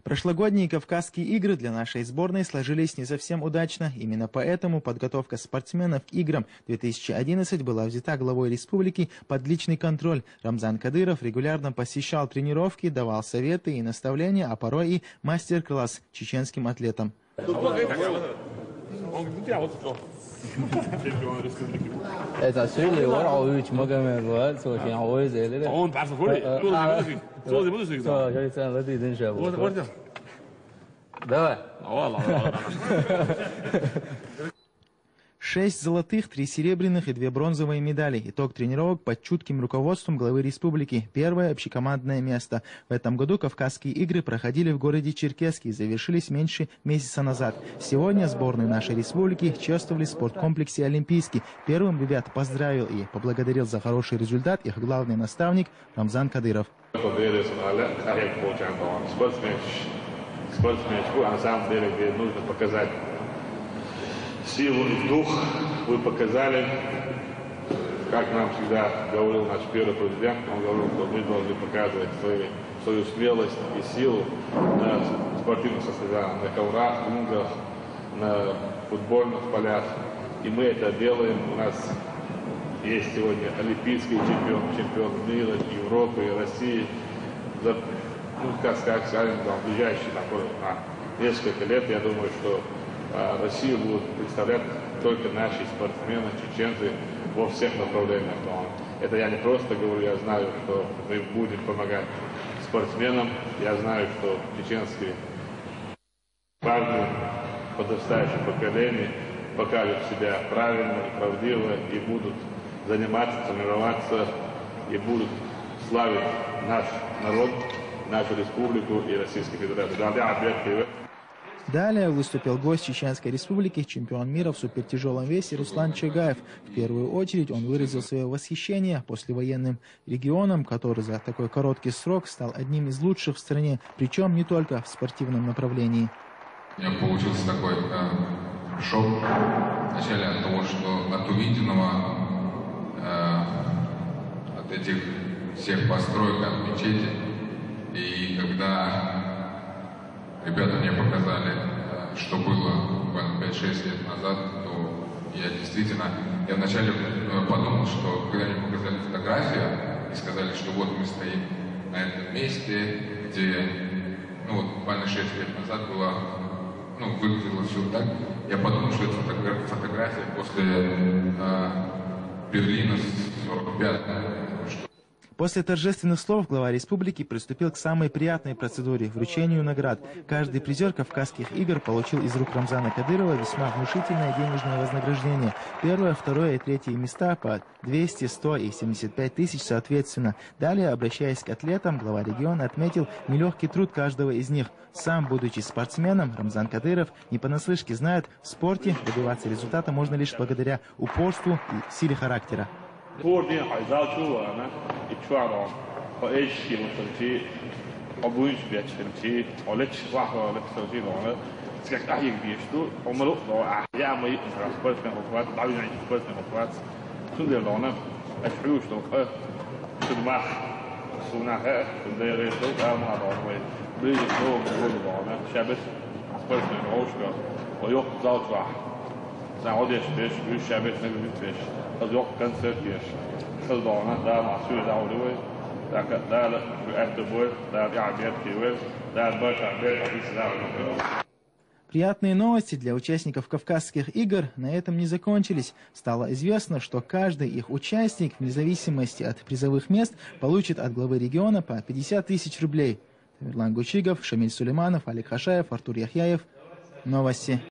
Прошлогодние Кавказские игры для нашей сборной сложились не совсем удачно. Именно поэтому подготовка спортсменов к играм 2011 была взята главой республики под личный контроль. Рамзан Кадыров регулярно посещал тренировки, давал советы и наставления, а порой и мастер-класс чеченским атлетам. Давай. 6 золотых, 3 серебряных и 2 бронзовые медали. Итог тренировок под чутким руководством главы республики. Первое общекомандное место. В этом году Кавказские игры проходили в городе Черкесске и завершились меньше месяца назад. Сегодня сборную нашей республики чествовали в спорткомплексе «Олимпийский». Первым ребят поздравил и поблагодарил за хороший результат их главный наставник Рамзан Кадыров. Спортсменчику, на самом деле, где нужно показать силу и дух. Вы показали, как нам всегда говорил наш первый президент, он говорил, что мы должны показывать свою смелость и силу на спортивных состязаниях, на коврах, лунгах, на футбольных полях. И мы это делаем. У нас есть сегодня олимпийский чемпион мира, Европы и России. Как сказать, в ближайшие несколько лет, я думаю, что Россию будут представлять только наши спортсмены, чеченцы во всех направлениях. Но это я не просто говорю, я знаю, что мы будем помогать спортсменам. Я знаю, что чеченские парни, подрастающее поколение, покажут себя правильно и правдиво и будут заниматься, тренироваться и будут славить наш народ, нашу республику и Российскую Федерацию. Далее выступил гость Чеченской Республики, чемпион мира в супертяжелом весе Руслан Чагаев. В первую очередь он выразил свое восхищение послевоенным регионом, который за такой короткий срок стал одним из лучших в стране, причем не только в спортивном направлении. У меня получился такой шок вначале от того, что от увиденного, от этих всех построек, от мечети. И когда ребята мне показали, что было буквально 5-6 лет назад, то я вначале подумал, что когда мне показали фотографию и сказали, что вот мы стоим на этом месте, где буквально 6 лет назад было, выглядело все так, я подумал, что это фотография после Берлина 45-го. После торжественных слов глава республики приступил к самой приятной процедуре – вручению наград. Каждый призер Кавказских игр получил из рук Рамзана Кадырова весьма внушительное денежное вознаграждение. Первое, второе и третье места по 200, 100 и 75 тысяч соответственно. Далее, обращаясь к атлетам, глава региона отметил нелегкий труд каждого из них. Сам, будучи спортсменом, Рамзан Кадыров не понаслышке знает, в спорте добиваться результата можно лишь благодаря упорству и силе характера. Приятные новости для участников Кавказских игр на этом не закончились. Стало известно, что каждый их участник, вне зависимости от призовых мест, получит от главы региона по 50 тысяч рублей. Тамерлан Гучигов, Шамиль Сулейманов, Олег Хашаев, Артур Яхьяев. Новости.